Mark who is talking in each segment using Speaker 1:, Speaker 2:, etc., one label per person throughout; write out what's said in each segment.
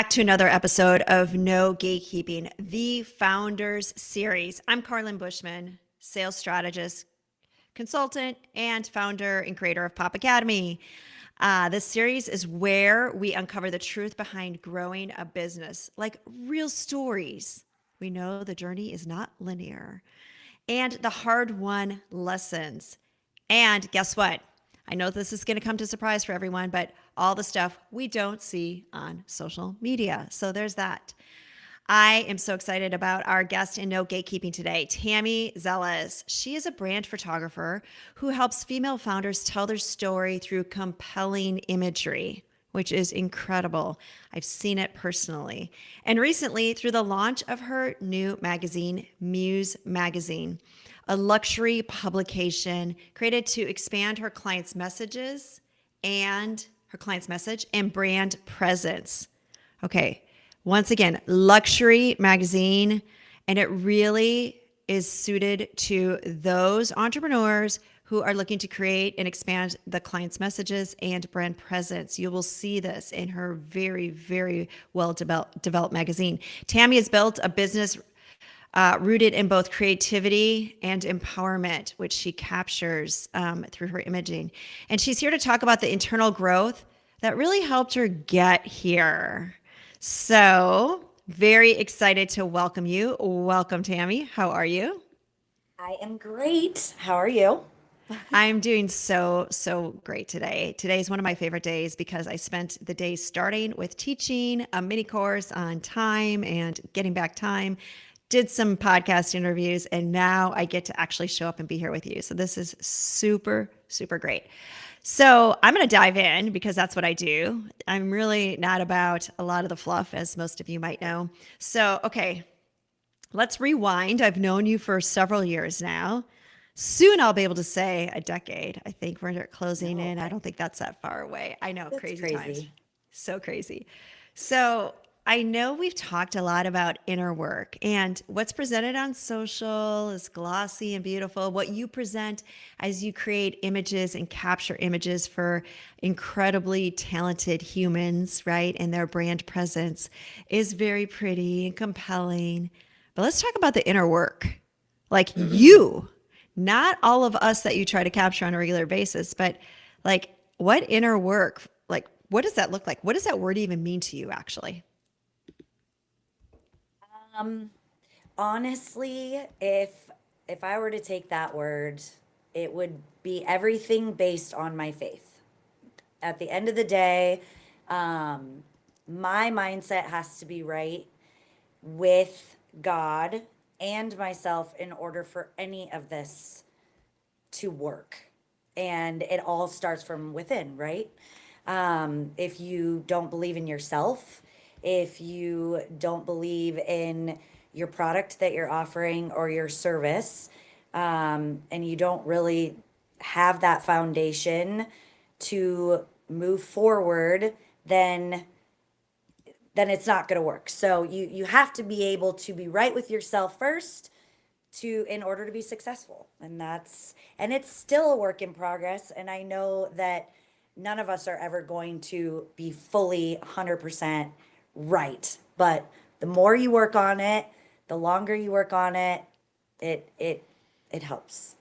Speaker 1: back to another episode of No Gatekeeping, the Founders Series. I'm Carlyn Bushman, sales strategist, consultant, and founder and creator of Pop Academy. This series is where we uncover the truth behind growing a business, like real stories. We know the journey is not linear, and the hard-won lessons. And guess what? I know this is going to come to surprise for everyone, but all the stuff we don't see on social media. So there's that. I am so excited about our guest in No Gatekeeping today, Tammy Zelez. She is a brand photographer who helps female founders tell their story through compelling imagery, which is incredible. I've seen it personally. And recently, through the launch of her new magazine, mUse magazine, a luxury publication created to expand her clients' messages and her client's message and brand presence. Okay, once again, luxury magazine, and it really is suited to those entrepreneurs who are looking to create and expand the client's messages and brand presence. You will see this in her very, very well developed magazine. Tammy has built a business rooted in both creativity and empowerment, which she captures through her imaging. And she's here to talk about the internal growth that really helped her get here. So, very excited to welcome you. Welcome, Tammy. How are you?
Speaker 2: I am great. How are you?
Speaker 1: I'm doing so great today. Today is one of my favorite days because I spent the day starting with teaching a mini course on time and getting back time, did some podcast interviews, and now I get to actually show up and be here with you. So this is super great. So I'm going to dive in because that's what I do. I'm really not about a lot of the fluff, as most of you might know. So, okay, let's rewind. I've known you for several years now. Soon I'll be able to say a decade. I think we're closing
Speaker 2: No,
Speaker 1: in. I don't think that's that far away. I know,
Speaker 2: that's
Speaker 1: crazy times.
Speaker 2: crazy.
Speaker 1: So crazy. So I know we've talked a lot about inner work, and what's presented on social is glossy and beautiful. What you present as you create images and capture images for incredibly talented humans, right? And their brand presence is very pretty and compelling. But let's talk about the inner work. Like you, not all of us that you try to capture on a regular basis, but like what inner work, like what does that look like? What does that word even mean to you actually?
Speaker 2: Um, Honestly, if I were to take that word, it would be everything based on my faith. At the end of the day, um, my mindset has to be right with God and myself in order for any of this to work. And it all starts from within, right? If you don't believe in yourself, if you don't believe in your product that you're offering or your service, and you don't really have that foundation to move forward, then it's not going to work. So you have to be able to be right with yourself first to in order to be successful. And it's still a work in progress, and I know that none of us are ever going to be fully 100% right. But the more you work on it, the longer you work on it, it helps.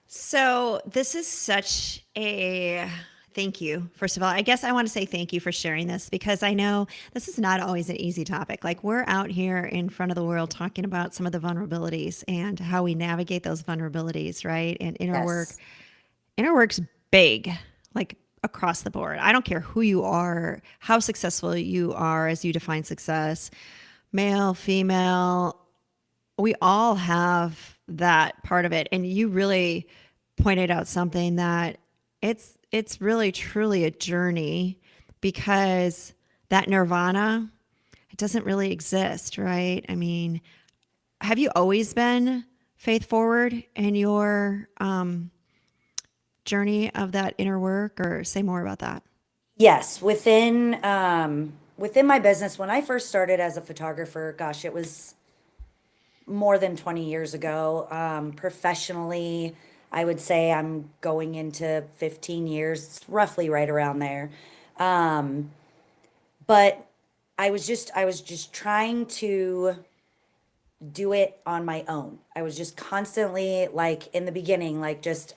Speaker 1: So this is such a thank you. First of all, I guess I want to say thank you for sharing this because I know this is not always an easy topic. Like we're out here in front of the world talking about some of the vulnerabilities and how we navigate those vulnerabilities, right? And inner work.
Speaker 2: Yes.
Speaker 1: Inner work's big, like across the board. I don't care who you are, how successful you are as you define success, male, female, we all have that part of it. And you really pointed out something that it's really truly a journey because that nirvana, it doesn't really exist, right? I mean, have you always been faith forward in your journey of that inner work, or say more about that?
Speaker 2: Yes, within my business, when I first started as a photographer, gosh, it was more than 20 years ago. Professionally, I would say I'm going into 15 years, roughly right around there. Um, but I was just trying to do it on my own. I was just constantly like in the beginning, like just,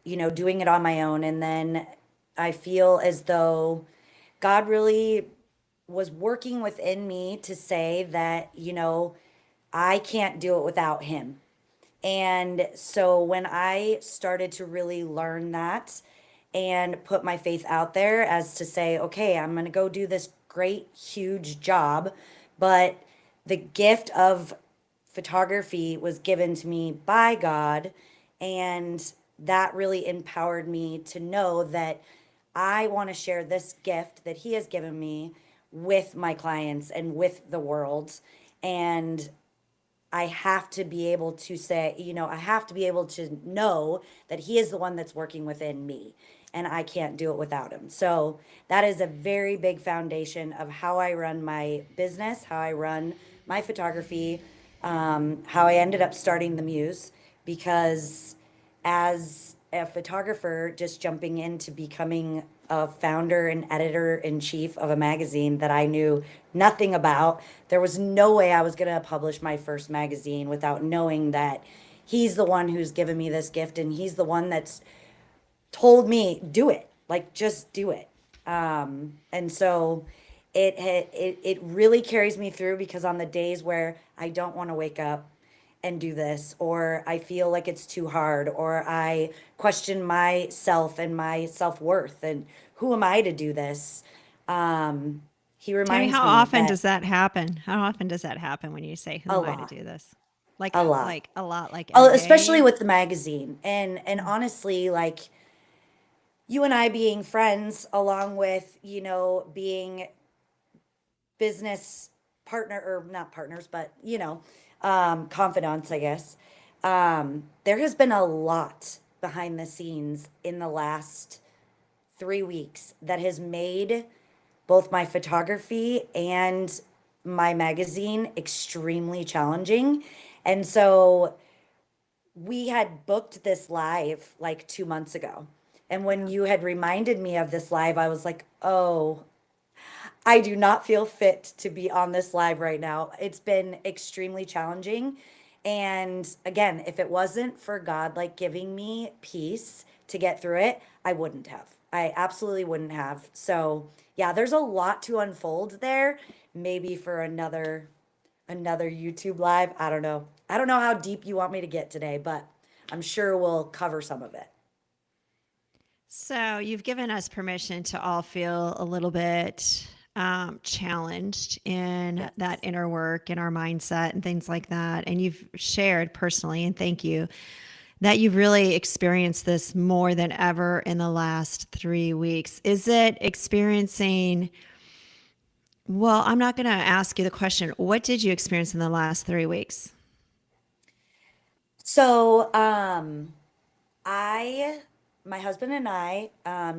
Speaker 2: doing it on my own. And then I feel as though God really was working within me to say that, I can't do it without him. And so when I started to really learn that and put my faith out there as to say, okay, I'm going to go do this great, huge job, but the gift of photography was given to me by God. And that really empowered me to know that I want to share this gift that He has given me with my clients and with the world. And I have to be able to say, I have to be able to know that He is the one that's working within me and I can't do it without Him. So that is a very big foundation of how I run my business, how I run my photography, how I ended up starting the Muse, because as a photographer, just jumping into becoming a founder and editor in chief of a magazine that I knew nothing about, there was no way I was going to publish my first magazine without knowing that He's the one who's given me this gift and He's the one that's told me, do it, like just do it. And so it really carries me through, because on the days where I don't want to wake up and do this, or I feel like it's too hard, or I question myself and my self-worth and who am I to do this? He
Speaker 1: Tammy,
Speaker 2: reminds
Speaker 1: how
Speaker 2: me
Speaker 1: often
Speaker 2: that
Speaker 1: does that happen? How often does that happen when you say, "Who
Speaker 2: a
Speaker 1: am I to
Speaker 2: lot,
Speaker 1: do this?" Like,
Speaker 2: a lot.
Speaker 1: like a lot, like
Speaker 2: Oh,
Speaker 1: every
Speaker 2: especially
Speaker 1: day.
Speaker 2: with the magazine. And honestly, like you and I being friends, along with, being business partner, or not partners, but confidants, I guess. There has been a lot behind the scenes in the last 3 weeks that has made both my photography and my magazine extremely challenging. And so we had booked this live like 2 months ago. And when
Speaker 1: Yeah.
Speaker 2: you had reminded me of this live, I was like, oh, I do not feel fit to be on this live right now. It's been extremely challenging. And again, if it wasn't for God like giving me peace to get through it, I wouldn't have. I absolutely wouldn't have. So, yeah, there's a lot to unfold there. Maybe for another YouTube live. I don't know. I don't know how deep you want me to get today, but I'm sure we'll cover some of it.
Speaker 1: So you've given us permission to all feel a little bit challenged in that
Speaker 2: Yes.
Speaker 1: inner work and our mindset and things like that. And you've shared personally, and thank you, that you've really experienced this more than ever in the last 3 weeks. Is it experiencing? Well, I'm not going to ask you the question. What did you experience in the last 3 weeks?
Speaker 2: So, I, my husband and I,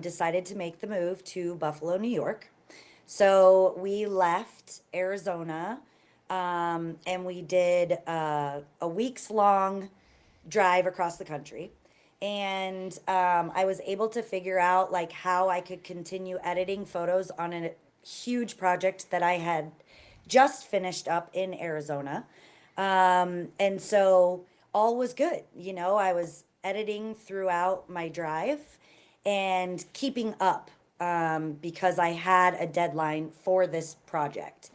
Speaker 2: decided to make the move to Buffalo, New York. So we left Arizona, and we did a week's long drive across the country. And I was able to figure out like how I could continue editing photos on a huge project that I had just finished up in Arizona. And so all was good. I was editing throughout my drive and keeping up, because I had a deadline for this project.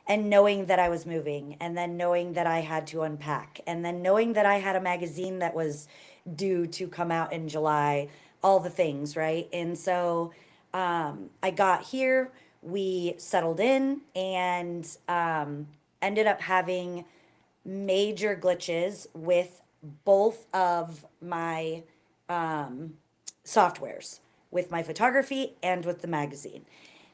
Speaker 2: And knowing that I was moving, and then knowing that I had to unpack, and then knowing that I had a magazine that was due to come out in July, all the things, right? And so I got here, we settled in, and ended up having major glitches with both of my softwares, with my photography and with the magazine.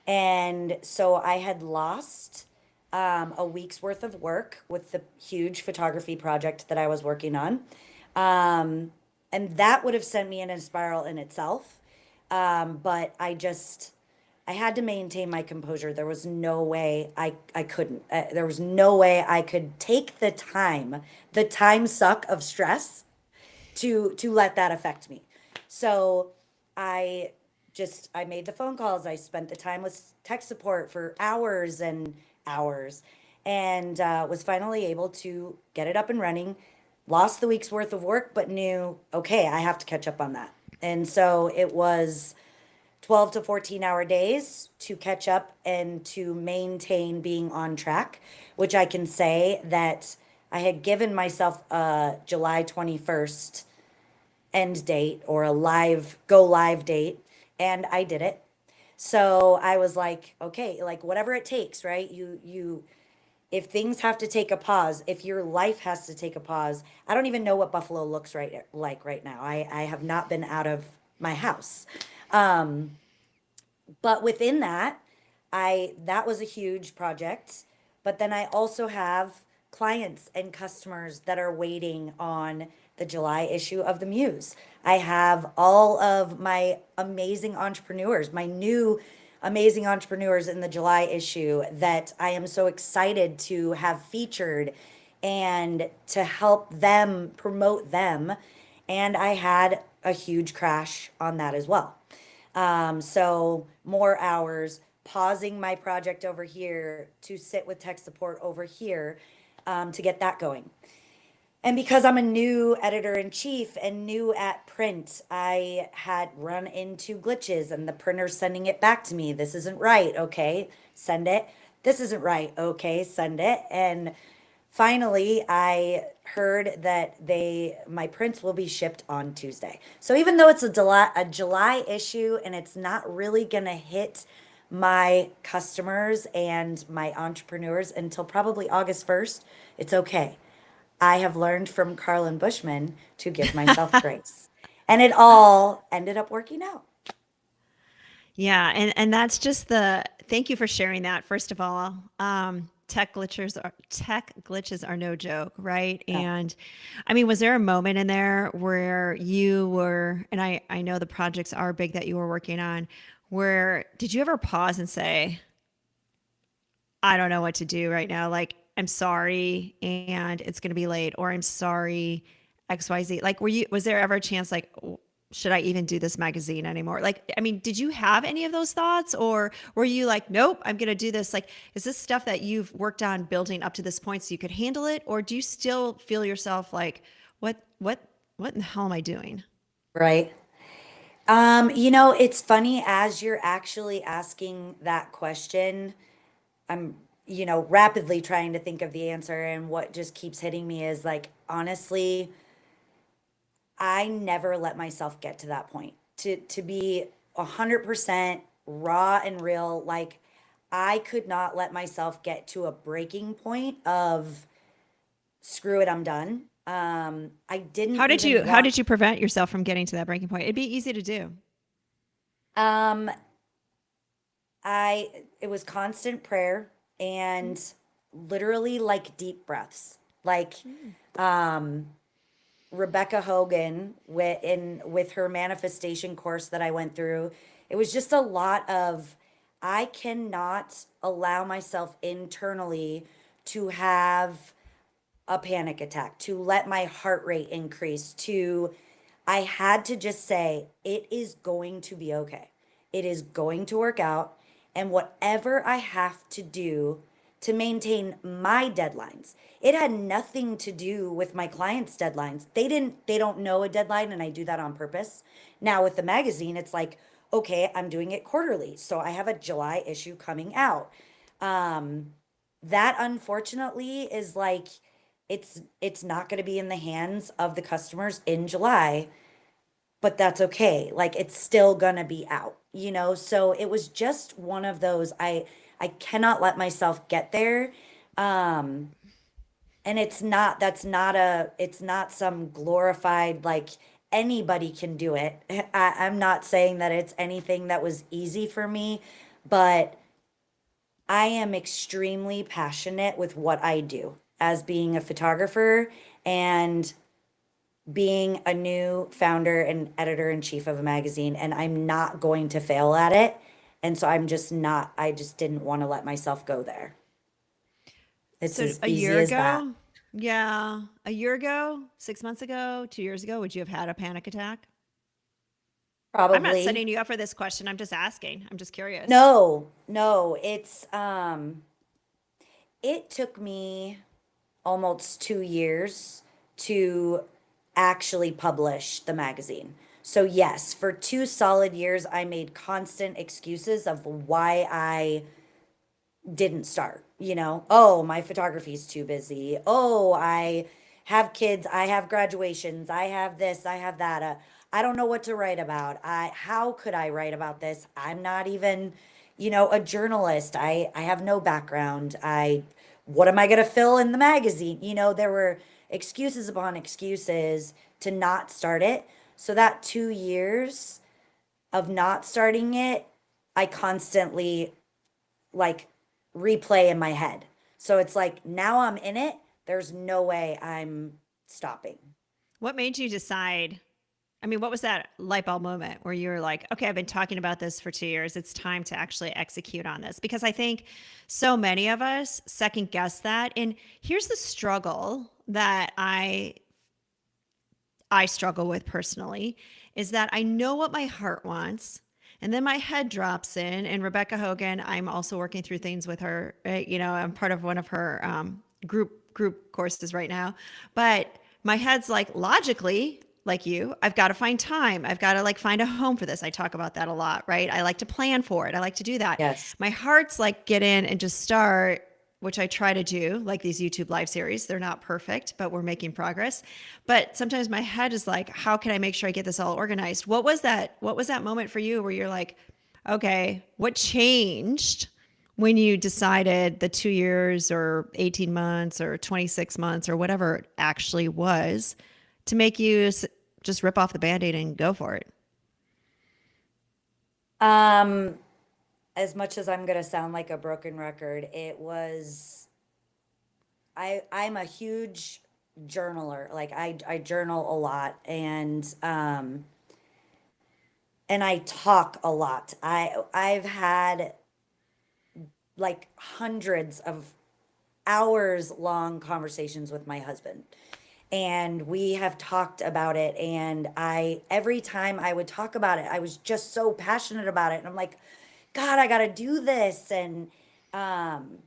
Speaker 2: And so I had lost a week's worth of work with the huge photography project that I was working on. Um, and that would have sent me in a spiral in itself. But I had to maintain my composure. There was no way I couldn't. There was no way I could take the time suck of stress to let that affect me. So I just I made the phone calls. I spent the time with tech support for hours and hours, and was finally able to get it up and running. Lost the week's worth of work, but knew, okay, I have to catch up on that. And so it was 12 to 14-hour days to catch up and to maintain being on track, which I can say that I had given myself a July 21st end date or a live go live date, and I did it. So I was like, okay, like whatever it takes, right? If things have to take a pause, if your life has to take a pause, I don't even know what Buffalo looks right now. I have not been out of my house. But within that, that was a huge project. But then I also have clients and customers that are waiting on the July issue of the mUse. I have all of my amazing entrepreneurs, my new amazing entrepreneurs in the July issue that I am so excited to have featured and to help them promote them. And I had a huge crash on that as well. So more hours, pausing my project over here to sit with tech support over here, to get that going. And because I'm a new editor in chief and new at print, I had run into glitches and the printer sending it back to me. This isn't right. Okay, send it. This isn't right. Okay, send it. And finally, I heard that my prints will be shipped on Tuesday. So even though it's a July issue and it's not really gonna hit my customers and my entrepreneurs until probably August 1st, it's okay. I have learned from Carlyn Bushman to give myself grace. And it all ended up working out.
Speaker 1: Yeah, and that's just the thank you for sharing that. First of all, tech glitches are no joke, right?
Speaker 2: Yeah.
Speaker 1: And I mean, was there a moment in there where you were, and I know the projects are big that you were working on, where did you ever pause and say, I don't know what to do right now. Like, I'm sorry and it's going to be late, or I'm sorry, XYZ. Like, was there ever a chance, like, should I even do this magazine anymore? Like, I mean, did you have any of those thoughts, or were you like, nope, I'm going to do this? Like, is this stuff that you've worked on building up to this point so you could handle it? Or do you still feel yourself like, what in the hell am I doing?
Speaker 2: Right. It's funny as you're actually asking that question, I'm, rapidly trying to think of the answer. And what just keeps hitting me is like, honestly, I never let myself get to that point to be 100% raw and real. Like, I could not let myself get to a breaking point of screw it, I'm done. I didn't even
Speaker 1: How
Speaker 2: want,
Speaker 1: did you prevent yourself from getting to that breaking point? It'd be easy to do.
Speaker 2: um, it was constant prayer and literally like deep breaths. Like, um, Rebecca Hogan with her manifestation course that I went through. It was just a lot of I cannot allow myself internally to have a panic attack, to let my heart rate increase, to I had to just say it is going to be okay. It is going to work out, and whatever I have to do to maintain my deadlines. It had nothing to do with my clients' deadlines. They don't know a deadline, and I do that on purpose. Now with the magazine, it's like, okay, I'm doing it quarterly. So I have a July issue coming out. Um, that unfortunately is like it's not going to be in the hands of the customers in July, but that's okay. Like it's still going to be out. So it was just one of those I cannot let myself get there. Um and it's not some glorified like anybody can do it. I'm not saying that it's anything that was easy for me, but I am extremely passionate with what I do as being a photographer and being a new founder and editor in chief of a magazine, and I'm not going to fail at it. And so I just didn't want to let myself go there. It's
Speaker 1: So
Speaker 2: as
Speaker 1: a
Speaker 2: easy
Speaker 1: year
Speaker 2: as that.
Speaker 1: ago, yeah, a year ago, 6 months ago, 2 years ago, would you have had a panic attack? I'm not
Speaker 2: Probably.
Speaker 1: setting you up for this question. I'm just asking. I'm just curious.
Speaker 2: No, no, it took me almost 2 years to actually publish the magazine. So, yes, for 2 solid years, I made constant excuses of why I didn't start. Oh, my photography's too busy. Oh, I have kids, I have graduations, I have this, I have that. I don't know what to write about. How could I write about this? I'm not even, a journalist. I have no background. What am I going to fill in the magazine? There were excuses upon excuses to not start it. So that 2 years of not starting it, I constantly like replay in my head. So it's like now I'm in it. There's no way I'm stopping.
Speaker 1: What made you decide? I mean, what was that light bulb moment where you were like, okay, I've been talking about this for 2 years. It's time to actually execute on this? Because I think so many of us second guess that. And here's the struggle that I struggle with personally is that I know what my heart wants. And then my head drops in. And Rebecca Hogan, I'm also working through things with her. I'm part of one of her group courses right now. But my head's like, logically, like you, I've got to find time. I've got to like find a home for this. I talk about that a lot, right? I like to plan for it. I like to do that.
Speaker 2: Yes.
Speaker 1: My heart's like, get in and just start, which I try to do, like these YouTube live series. They're not perfect, but we're making progress. But sometimes my head is like, how can I make sure I get this all organized? What was that? What was that moment for you where you're like, okay, what changed when you decided the 2 years or 18 months or 26 months or whatever it actually was to make you just rip off the Band-Aid and go for it?
Speaker 2: Um, as much as I'm gonna sound like a broken record, it was I'm a huge journaler. Like I journal a lot and I talk a lot. I've had like hundreds of hours long conversations with my husband. And we have talked about it, and I every time I would talk about it, I was just so passionate about it. And I'm like, God, I got to do this. Um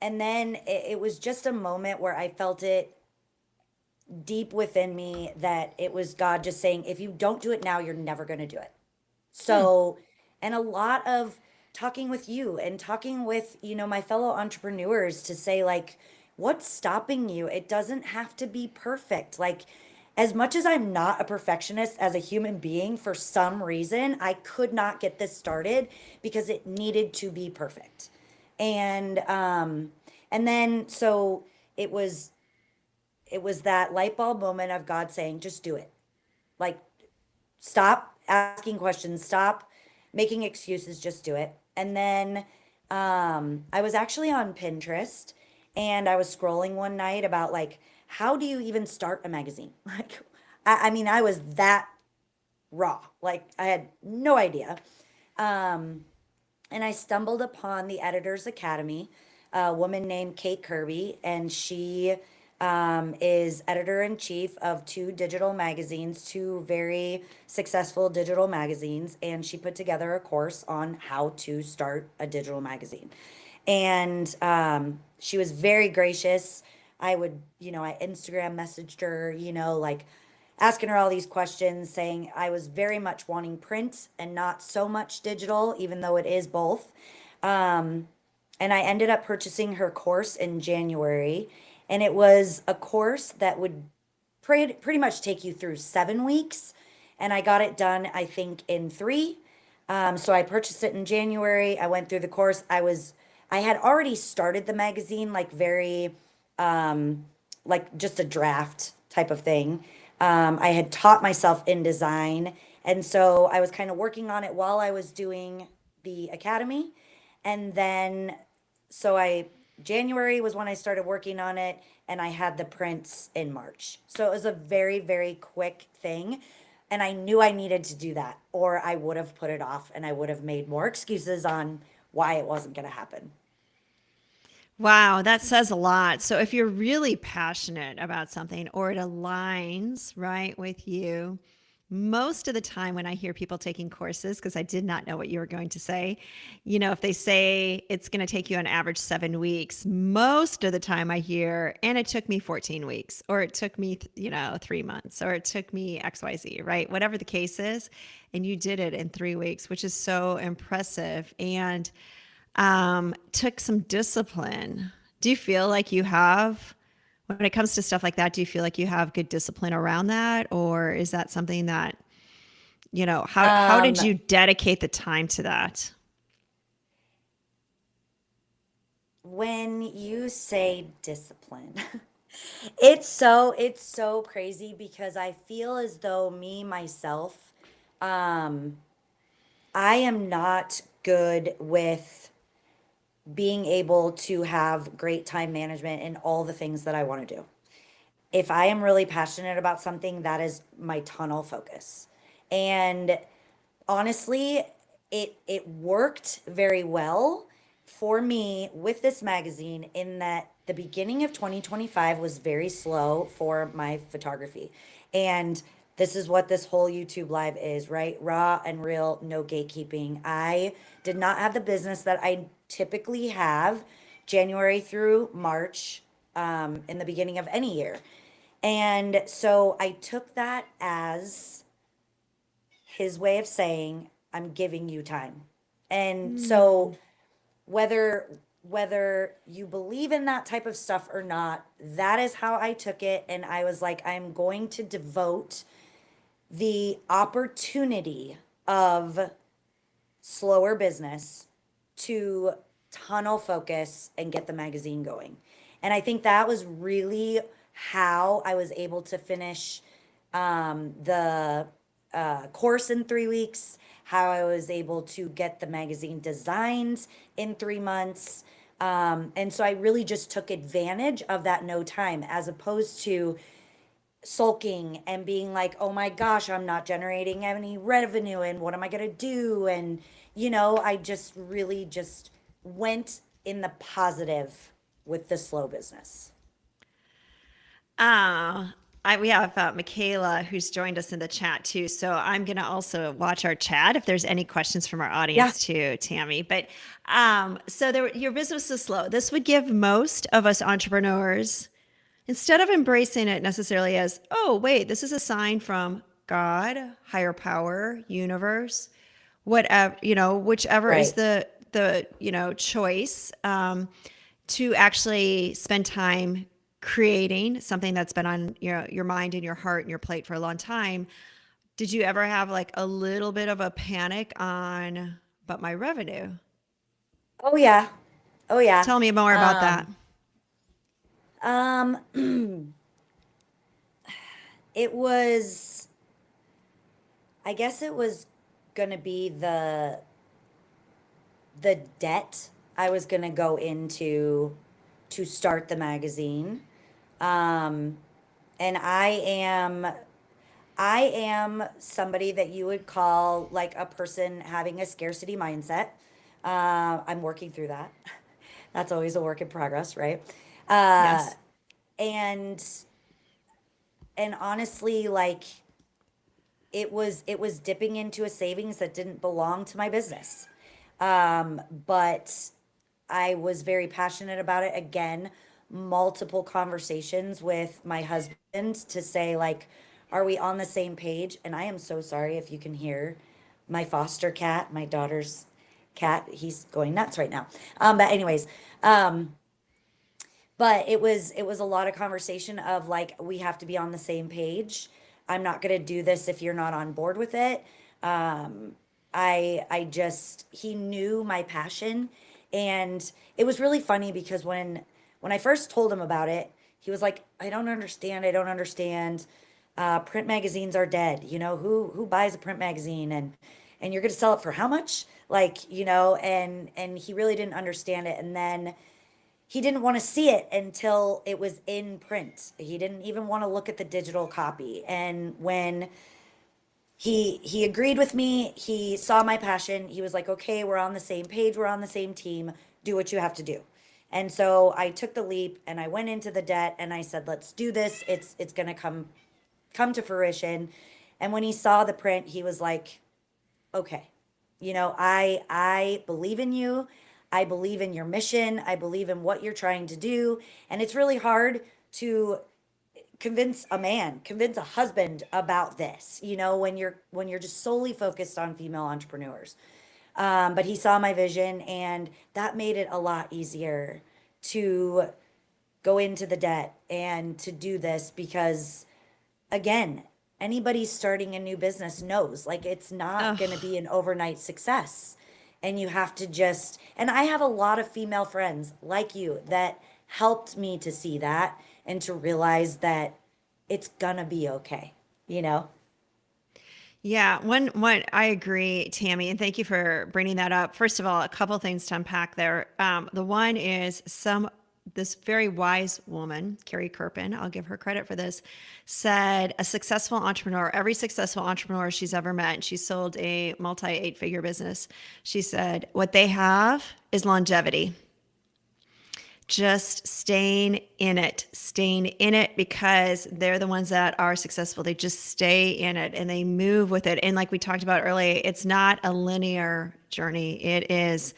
Speaker 2: and then it was just a moment where I felt it deep within me that it was God just saying, if you don't do it now, you're never going to do it. So, and a lot of talking with you and talking with, my fellow entrepreneurs to say, like, what's stopping you? It doesn't have to be perfect. Like, as much as I'm not a perfectionist as a human being, for some reason, I could not get this started because it needed to be perfect. And, and then, so it was, it was that light bulb moment of God saying, just do it. Like, stop asking questions, stop making excuses, just do it. And then I was actually on Pinterest and I was scrolling one night about like, how do you even start a magazine? Like, I mean, I was that raw. Like, I had no idea. Um, and I stumbled upon the Editors Academy, a woman named Kate Kirby, and she is editor in chief of two digital magazines, two very successful digital magazines, and she put together a course on how to start a digital magazine. And she was very gracious. I Instagram messaged her, like asking her all these questions, saying I was very much wanting print and not so much digital, even though it is both. Um, and I ended up purchasing her course in January, and it was a course that would pretty much take you through 7 weeks, and I got it done, I think, in three. So I purchased it in January. I went through the course. I had already started the magazine, like very like just a draft type of thing. I had taught myself InDesign, and so I was kind of working on it while I was doing the academy. And then, so January was when I started working on it, and I had the prints in March. So it was a very, very quick thing. And I knew I needed to do that, or I would have put it off and I would have made more excuses on why it wasn't going to happen.
Speaker 1: Wow, that says a lot. So if you're really passionate about something or it aligns right with you, most of the time when I hear people taking courses, because I did not know what you were going to say, if they say it's going to take you on average 7 weeks, most of the time I hear, and it took me 14 weeks, or it took me, 3 months, or it took me XYZ, right? Whatever the case is. And you did it in 3 weeks, which is so impressive and took some discipline. Do you feel like you have, when it comes to stuff like that, do you feel like you have good discipline around that? Or is that something that, how did
Speaker 2: Um,
Speaker 1: you dedicate the time to that?
Speaker 2: when you say discipline, it's so crazy because I feel as though me myself, um, I am not good with being able to have great time management in all the things that I want to do. If I am really passionate about something, that is my tunnel focus. And honestly, it worked very well for me with this magazine in that the beginning of 2025 was very slow for my photography. And this is what this whole YouTube live is, right? Raw and real, no gatekeeping. I did not have the business that I typically have January through March, in the beginning of any year. And so I took that as his way of saying, I'm giving you time. And
Speaker 1: Hmm.
Speaker 2: so whether you believe in that type of stuff or not, that is how I took it. And I was like, I'm going to devote the opportunity of slower business to tunnel focus and get the magazine going. And I think that was really how I was able to finish the course in 3 weeks, how I was able to get the magazine designed in 3 months. And so I really just took advantage of that no time as opposed to sulking and being like, oh my gosh, I'm not generating any revenue and what am I going to do? And, I just really just went in the positive with the slow business.
Speaker 1: We have Michaela who's joined us in the chat too. So I'm going to also watch our chat if there's any questions from our
Speaker 2: Yeah.
Speaker 1: audience too, Tammy. But your business is slow. This would give most of us entrepreneurs, instead of embracing it necessarily as, oh, wait, this is a sign from God, higher power, universe, whatever, whichever is
Speaker 2: Right.
Speaker 1: the choice, to actually spend time creating something that's been on your mind and your heart and your plate for a long time. Did you ever have like a little bit of a panic on, but my revenue?
Speaker 2: Oh yeah. Oh yeah.
Speaker 1: Tell me more about that.
Speaker 2: Um, um, it was, I guess it was gonna be the debt I was gonna go into to start the magazine. Um, and I am somebody that you would call like a person having a scarcity mindset. I'm working through that. That's always a work in progress, right? Uh,
Speaker 1: Yes.
Speaker 2: and and honestly, like it was dipping into a savings that didn't belong to my business. But I was very passionate about it. Again, multiple conversations with my husband to say, like, are we on the same page? And I am so sorry if you can hear my foster cat, my daughter's cat. He's going nuts right now. But anyways, um, but it was a lot of conversation of like we have to be on the same page. I'm not going to do this if you're not on board with it. um I just, he knew my passion. And it was really funny because when I first told him about it, he was like, I don't understand. Print magazines are dead. Who buys a print magazine? And you're going to sell it for how much? Like, and he really didn't understand it. And then he didn't want to see it until it was in print. He didn't even want to look at the digital copy. And when he agreed with me, he saw my passion. He was like, "Okay, we're on the same page. We're on the same team. Do what you have to do." And so I took the leap and I went into the debt and I said, "Let's do this. It's going to come to fruition." And when he saw the print, he was like, okay, I believe in you. I believe in your mission. I believe in what you're trying to do. And it's really hard to convince a husband about this, when you're just solely focused on female entrepreneurs. But he saw my vision, and that made it a lot easier to go into the debt and to do this because, again, anybody starting a new business knows like it's not going to
Speaker 1: Oh,
Speaker 2: be an overnight success. And you have to just, and I have a lot of female friends like you that helped me to see that and to realize that it's gonna be okay, you know?
Speaker 1: yeah. One, I agree, Tammy, and thank you for bringing that up. First of all, a couple things to unpack there. The one is this very wise woman, Carrie Kirpin, I'll give her credit for this, said a successful entrepreneur, every successful entrepreneur she's ever met, and she sold a multi 8-figure business. She said, what they have is longevity, just staying in it because they're the ones that are successful. They just stay in it and they move with it. And like we talked about earlier, it's not a linear journey. It is,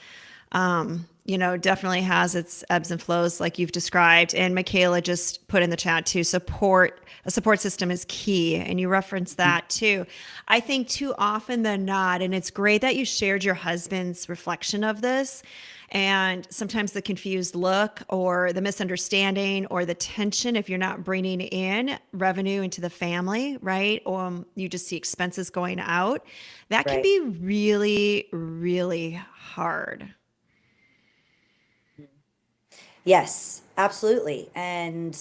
Speaker 1: definitely has its ebbs and flows like you've described. And Michaela just put in the chat too, a support system is key. And you referenced that too. I think too often than not, and it's great that you shared your husband's reflection of this, and sometimes the confused look or the misunderstanding or the tension if you're not bringing in revenue into the family, right? Or you just see expenses going out. That can
Speaker 2: Right.
Speaker 1: be really, really hard.
Speaker 2: Yes, absolutely. And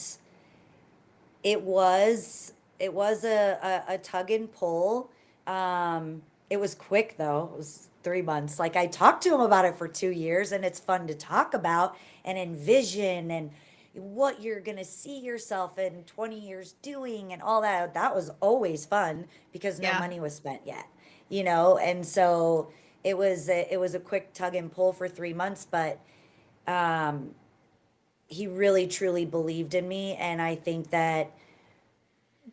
Speaker 2: it was a tug and pull. It was quick though. It was 3 months. Like I talked to him about it for 2 years, and it's fun to talk about and envision and what you're gonna see yourself in 20 years doing and all that. That was always fun because no
Speaker 1: Yeah.
Speaker 2: money was spent yet. And so it was a quick tug and pull for 3 months, but he really truly believed in me, and I think that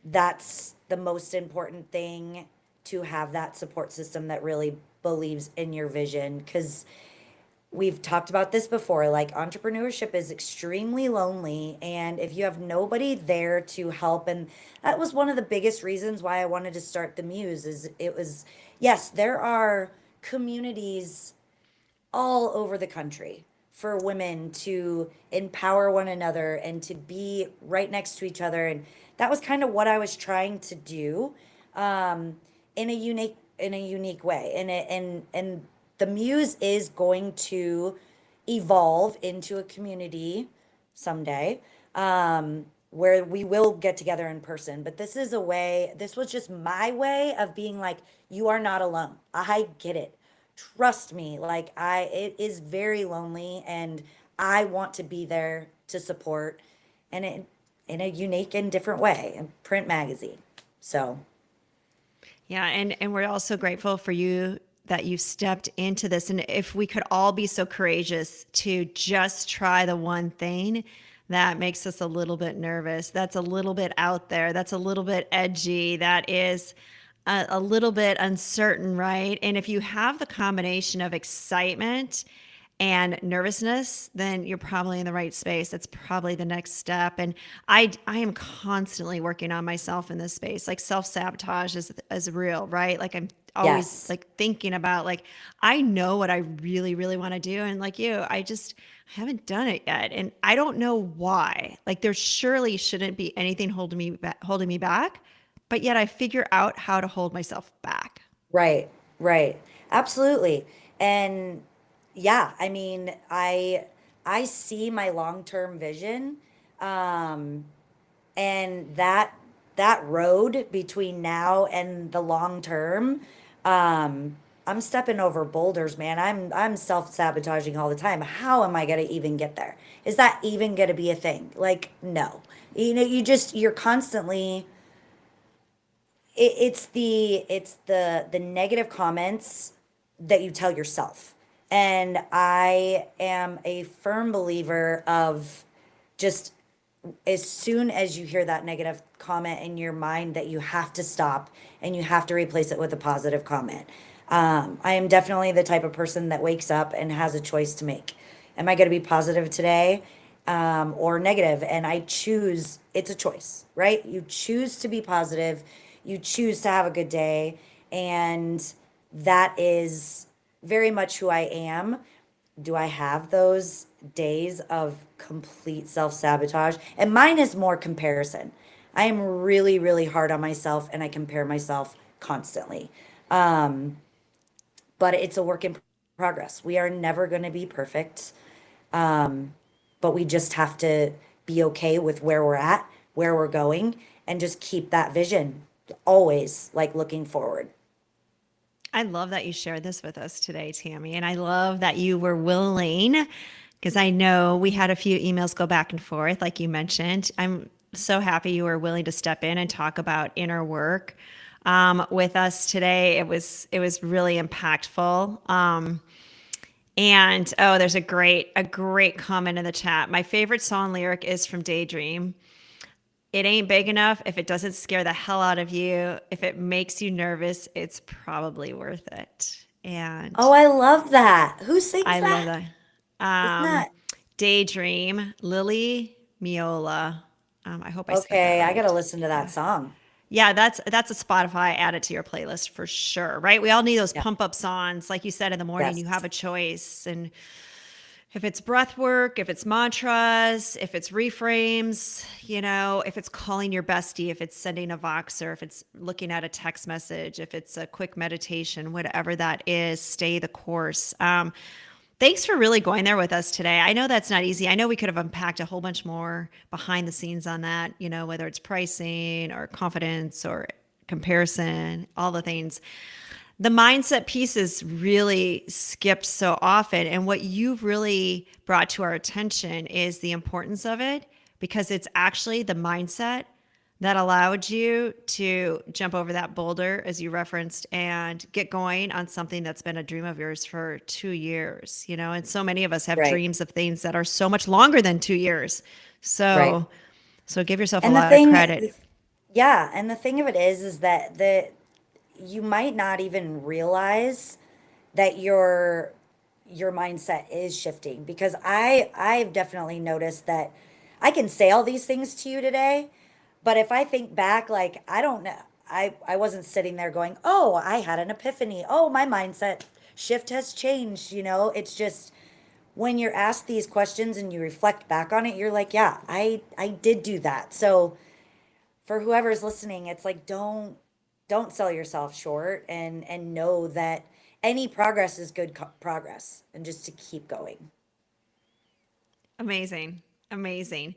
Speaker 2: that's the most important thing, to have that support system that really believes in your vision, because we've talked about this before, like entrepreneurship is extremely lonely, and if you have nobody there to help, and that was one of the biggest reasons why I wanted to start the muse, is it was, yes, there are communities all over the country for women to empower one another and to be right next to each other. And that was kind of what I was trying to do, in a unique way. And the Muse is going to evolve into a community someday, where we will get together in person. But this was just my way of being like, you are not alone. I get it. Trust me, like it is very lonely, and I want to be there to support, and in a unique and different way, in print magazine. So,
Speaker 1: Yeah, and we're also grateful for you that you stepped into this. And if we could all be so courageous to just try the one thing that makes us a little bit nervous, that's a little bit out there, that's a little bit edgy, that is a little bit uncertain, right? And if you have the combination of excitement and nervousness, then you're probably in the right space. That's probably the next step. And I am constantly working on myself in this space. Like self-sabotage is real, right? Like I'm always
Speaker 2: yes,
Speaker 1: like thinking about like I know what I really, really want to do. And like you, I haven't done it yet. And I don't know why. Like there surely shouldn't be anything holding me back, but yet I figure out how to hold myself back.
Speaker 2: right, right, absolutely. And yeah, I mean, I see my long-term vision, um, and that road between now and the long term, I'm stepping over boulders, man. I'm self-sabotaging all the time. How am I going to even get there? Is that even going to be a thing? Like, no. You're constantly, it's the negative comments that you tell yourself. And I am a firm believer of just as soon as you hear that negative comment in your mind, that you have to stop and you have to replace it with a positive comment. I am definitely the type of person that wakes up and has a choice to make. Am I going to be positive today, or negative? And I choose, it's a choice, right? You choose to be positive, you choose to have a good day. And that is very much who I am. Do I have those days of complete self sabotage? And mine is more comparison. I am really, really hard on myself and I compare myself constantly. Um, but it's a work in progress. We are never going to be perfect, but we just have to be okay with where we're at, where we're going, and just keep that vision always like looking forward.
Speaker 1: I love that you shared this with us today, Tammy. And I love that you were willing, because I know we had a few emails go back and forth, like you mentioned. I'm so happy you were willing to step in and talk about inner work with us today. It was really impactful. And oh, there's a great comment in the chat. My favorite song lyric is from Daydream. It ain't big enough if it doesn't scare the hell out of you. If it makes you nervous, it's probably worth it. And
Speaker 2: Oh, I love that. Who sings
Speaker 1: I love
Speaker 2: that?
Speaker 1: that.
Speaker 2: Isn't
Speaker 1: Um,
Speaker 2: that
Speaker 1: Daydream, Lily Miola. I hope I said that
Speaker 2: okay? I gotta
Speaker 1: right.
Speaker 2: listen to that
Speaker 1: Yeah.
Speaker 2: song.
Speaker 1: Yeah, that's a Spotify. Add it to your playlist for sure, right? We all need those
Speaker 2: Yeah.
Speaker 1: pump up songs. Like you said in the morning,
Speaker 2: Yes.
Speaker 1: you have a choice. And if it's breath work, if it's mantras, if it's reframes, if it's calling your bestie, if it's sending a Voxer, if it's looking at a text message, if it's a quick meditation, whatever that is, stay the course. Thanks for really going there with us today. I know that's not easy. I know we could have unpacked a whole bunch more behind the scenes on that, whether it's pricing or confidence or comparison, all the things. The mindset piece is really skipped so often. And what you've really brought to our attention is the importance of it, because it's actually the mindset that allowed you to jump over that boulder, as you referenced, and get going on something that's been a dream of yours for 2 years, and so many of us have
Speaker 2: Right.
Speaker 1: dreams of things that are so much longer than 2 years.
Speaker 2: Right.
Speaker 1: So give yourself a
Speaker 2: And the
Speaker 1: lot of
Speaker 2: thing,
Speaker 1: credit.
Speaker 2: yeah, and the thing of it is that you might not even realize that your mindset is shifting, because I've definitely noticed that I can say all these things to you today, but if I think back, like, I don't know, I wasn't sitting there going, "Oh, I had an epiphany. Oh, my mindset shift has changed." It's just when you're asked these questions and you reflect back on it, you're like, "Yeah, I did do that." So for whoever's listening, it's like, don't sell yourself short, and know that any progress is good progress, and just to keep going.
Speaker 1: Amazing. Amazing.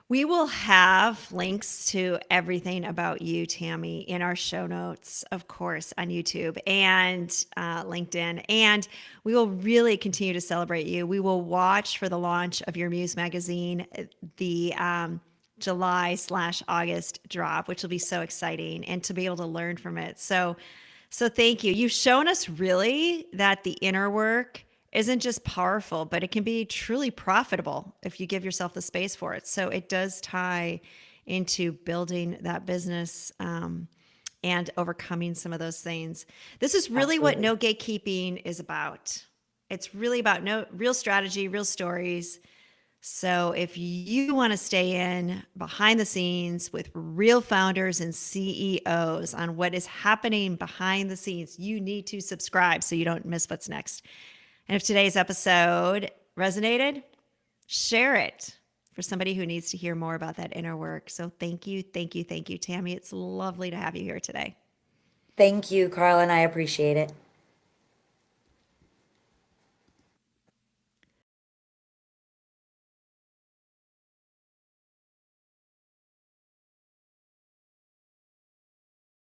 Speaker 1: We will have links to everything about you, Tammy, in our show notes, of course, on YouTube and LinkedIn. And we will really continue to celebrate you. We will watch for the launch of your Muse magazine, the July/August drop, which will be so exciting, and to be able to learn from it. So thank you. You've shown us really that the inner work isn't just powerful, but it can be truly profitable if you give yourself the space for it. So it does tie into building that business, and overcoming some of those things. This is really what
Speaker 2: Absolutely.
Speaker 1: No Gatekeeping is about. It's really about no real strategy, real stories. So if you want to stay in behind the scenes with real founders and CEOs on what is happening behind the scenes, you need to subscribe so you don't miss what's next. And if today's episode resonated, share it for somebody who needs to hear more about that inner work. So thank you, thank you, thank you, Tammy. It's lovely to have you here today.
Speaker 2: Thank you, Carlyn. I appreciate it.